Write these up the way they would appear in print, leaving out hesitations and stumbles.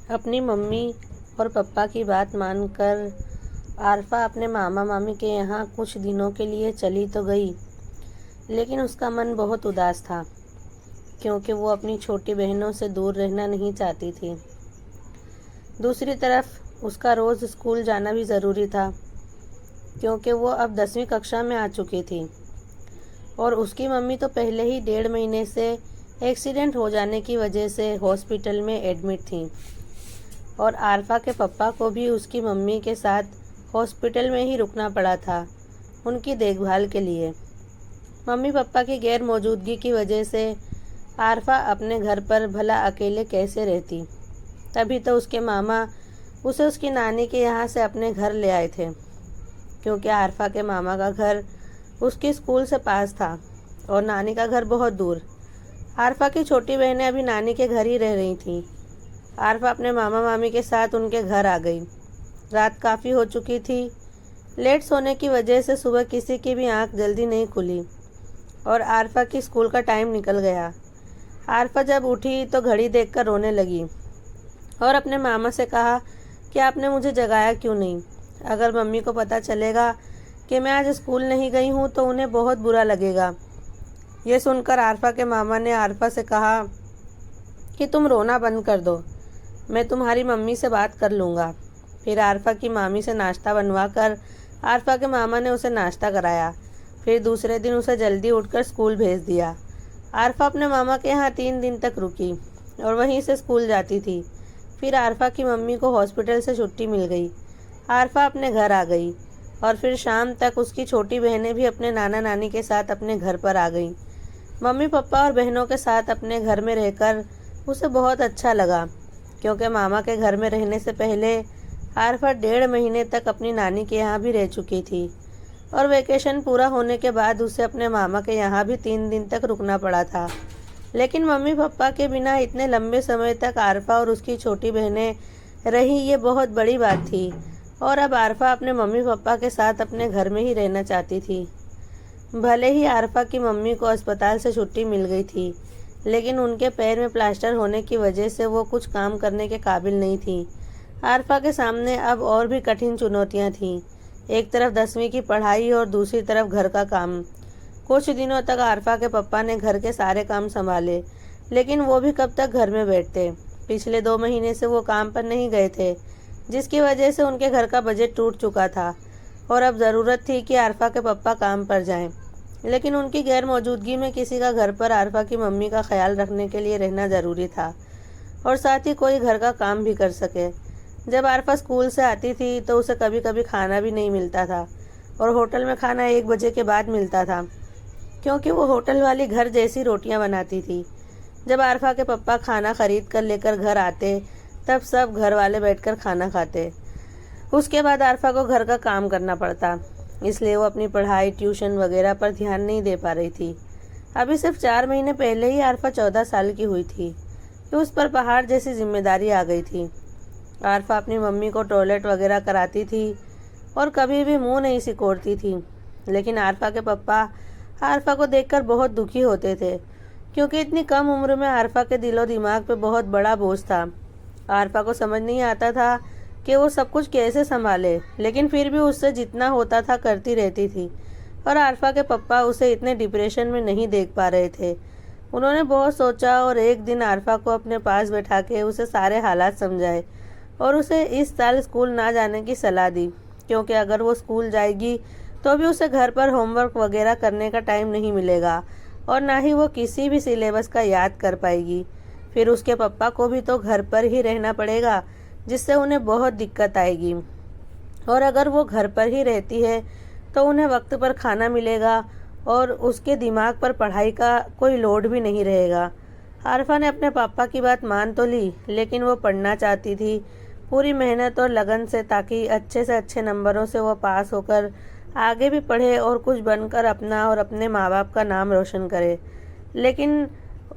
अपनी मम्मी और पापा की बात मानकर आरफा अपने मामा मामी के यहाँ कुछ दिनों के लिए चली तो गई, लेकिन उसका मन बहुत उदास था क्योंकि वो अपनी छोटी बहनों से दूर रहना नहीं चाहती थी। दूसरी तरफ उसका रोज़ स्कूल जाना भी ज़रूरी था क्योंकि वो अब 10वीं कक्षा में आ चुकी थी और उसकी मम्मी तो पहले ही 1.5 महीने से एक्सीडेंट हो जाने की वजह से हॉस्पिटल में एडमिट थी और आरफा के पापा को भी उसकी मम्मी के साथ हॉस्पिटल में ही रुकना पड़ा था उनकी देखभाल के लिए। मम्मी पापा की गैर मौजूदगी की वजह से आरफा अपने घर पर भला अकेले कैसे रहती। तभी तो उसके मामा उसे उसकी नानी के यहाँ से अपने घर ले आए थे क्योंकि आरफा के मामा का घर उसके स्कूल से पास था और नानी का घर बहुत दूर। आरफा की छोटी बहनें अभी नानी के घर ही रह रही थीं। आरफा अपने मामा मामी के साथ उनके घर आ गई। रात काफ़ी हो चुकी थी। लेट सोने की वजह से सुबह किसी की भी आंख जल्दी नहीं खुली और आरफा की स्कूल का टाइम निकल गया। आरफा जब उठी तो घड़ी देखकर रोने लगी और अपने मामा से कहा कि आपने मुझे जगाया क्यों नहीं। अगर मम्मी को पता चलेगा कि मैं आज स्कूल नहीं गई हूँ तो उन्हें बहुत बुरा लगेगा। ये सुनकर आरफा के मामा ने आरफा से कहा कि तुम रोना बंद कर दो, मैं तुम्हारी मम्मी से बात कर लूँगा। फिर आरफा की मामी से नाश्ता बनवा कर आरफा के मामा ने उसे नाश्ता कराया। फिर दूसरे दिन उसे जल्दी उठकर स्कूल भेज दिया। आरफा अपने मामा के यहाँ 3 दिन तक रुकी और वहीं से स्कूल जाती थी। फिर आरफा की मम्मी को हॉस्पिटल से छुट्टी मिल गई। आरफा अपने घर आ गई और फिर शाम तक उसकी छोटी बहनें भी अपने नाना नानी के साथ अपने घर पर आ गईं। मम्मी पापा और बहनों के साथ अपने घर में रहकर उसे बहुत अच्छा लगा क्योंकि मामा के घर में रहने से पहले आरफा 1.5 महीने तक अपनी नानी के यहाँ भी रह चुकी थी और वैकेशन पूरा होने के बाद उसे अपने मामा के यहाँ भी 3 दिन तक रुकना पड़ा था। लेकिन मम्मी पापा के बिना इतने लंबे समय तक आरफा और उसकी छोटी बहनें रही, ये बहुत बड़ी बात थी और अब आरफा अपने मम्मी पापा के साथ अपने घर में ही रहना चाहती थी। भले ही आरफा की मम्मी को अस्पताल से छुट्टी मिल गई थी, लेकिन उनके पैर में प्लास्टर होने की वजह से वो कुछ काम करने के काबिल नहीं थी। आरफा के सामने अब और भी कठिन चुनौतियां थीं। एक तरफ 10वीं की पढ़ाई और दूसरी तरफ घर का काम। कुछ दिनों तक आरफा के पापा ने घर के सारे काम संभाले, लेकिन वो भी कब तक घर में बैठते। पिछले 2 महीने से वो काम पर नहीं गए थे, जिसकी वजह से उनके घर का बजट टूट चुका था और अब ज़रूरत थी कि आरफा के पापा काम पर जाएं। लेकिन उनकी गैर मौजूदगी में किसी का घर पर आरफा की मम्मी का ख्याल रखने के लिए रहना ज़रूरी था और साथ ही कोई घर का काम भी कर सके। जब आरफा स्कूल से आती थी तो उसे कभी कभी खाना भी नहीं मिलता था और होटल में खाना 1 बजे के बाद मिलता था क्योंकि वो होटल वाली घर जैसी रोटियां बनाती थी। जब आरफा के पापा खाना खरीद कर लेकर घर आते तब सब घर वाले बैठकर खाना खाते। उसके बाद आरफा को घर का काम करना पड़ता, इसलिए वो अपनी पढ़ाई ट्यूशन वगैरह पर ध्यान नहीं दे पा रही थी। अभी सिर्फ 4 महीने पहले ही आरफा 14 साल की हुई थी कि उस पर पहाड़ जैसी जिम्मेदारी आ गई थी। आरफा अपनी मम्मी को टॉयलेट वगैरह कराती थी और कभी भी मुंह नहीं सिकोड़ती थी, लेकिन आरफा के पापा आरफा को देखकर बहुत दुखी होते थे क्योंकि इतनी कम उम्र में आरफा के दिलो दिमाग पे बहुत बड़ा बोझ था। आरफा को समझ नहीं आता था कि वो सब कुछ कैसे संभाले, लेकिन फिर भी उससे जितना होता था करती रहती थी और आरफा के पापा उसे इतने डिप्रेशन में नहीं देख पा रहे थे। उन्होंने बहुत सोचा और एक दिन आरफा को अपने पास बैठा के उसे सारे हालात समझाए और उसे इस साल स्कूल ना जाने की सलाह दी क्योंकि अगर वो स्कूल जाएगी तो भी उसे घर पर होमवर्क वगैरह करने का टाइम नहीं मिलेगा और ना ही वो किसी भी सिलेबस का याद कर पाएगी। फिर उसके पापा को भी तो घर पर ही रहना पड़ेगा, जिससे उन्हें बहुत दिक्कत आएगी और अगर वो घर पर ही रहती है तो उन्हें वक्त पर खाना मिलेगा और उसके दिमाग पर पढ़ाई का कोई लोड भी नहीं रहेगा। आरफा ने अपने पापा की बात मान तो ली, लेकिन वो पढ़ना चाहती थी पूरी मेहनत और लगन से, ताकि अच्छे से अच्छे नंबरों से वो पास होकर आगे भी पढ़े और कुछ बनकर अपना और अपने माँ बाप का नाम रोशन करे। लेकिन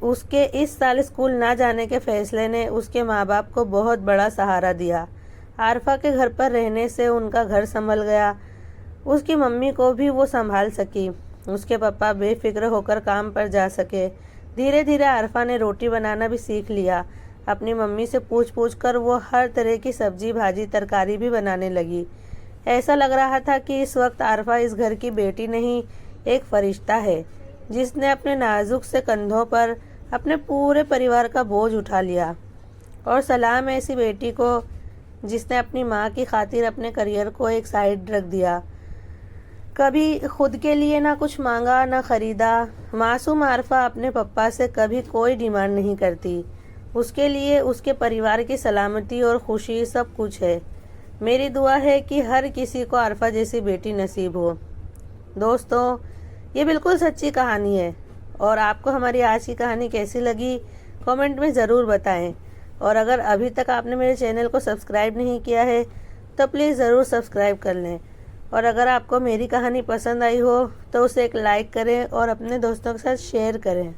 उसके इस साल स्कूल ना जाने के फैसले ने उसके माँ बाप को बहुत बड़ा सहारा दिया। आरफा के घर पर रहने से उनका घर संभल गया, उसकी मम्मी को भी वो संभाल सकी, उसके पापा बेफिक्र होकर काम पर जा सके। धीरे धीरे आरफा ने रोटी बनाना भी सीख लिया। अपनी मम्मी से पूछ पूछ कर वो हर तरह की सब्जी भाजी तरकारी भी बनाने लगी। ऐसा लग रहा था कि इस वक्त आरफा इस घर की बेटी नहीं, एक फरिश्ता है जिसने अपने नाजुक से कंधों पर अपने पूरे परिवार का बोझ उठा लिया। और सलाम ऐसी बेटी को जिसने अपनी माँ की खातिर अपने करियर को एक साइड रख दिया, कभी खुद के लिए ना कुछ मांगा ना खरीदा। मासूम आरफा अपने पप्पा से कभी कोई डिमांड नहीं करती। उसके लिए उसके परिवार की सलामती और खुशी सब कुछ है। मेरी दुआ है कि हर किसी को आरफा जैसी बेटी नसीब हो। दोस्तों, ये बिल्कुल सच्ची कहानी है। और आपको हमारी आज की कहानी कैसी लगी, कमेंट में ज़रूर बताएं। और अगर अभी तक आपने मेरे चैनल को सब्सक्राइब नहीं किया है तो प्लीज़ ज़रूर सब्सक्राइब कर लें। और अगर आपको मेरी कहानी पसंद आई हो तो उसे एक लाइक करें और अपने दोस्तों के साथ शेयर करें।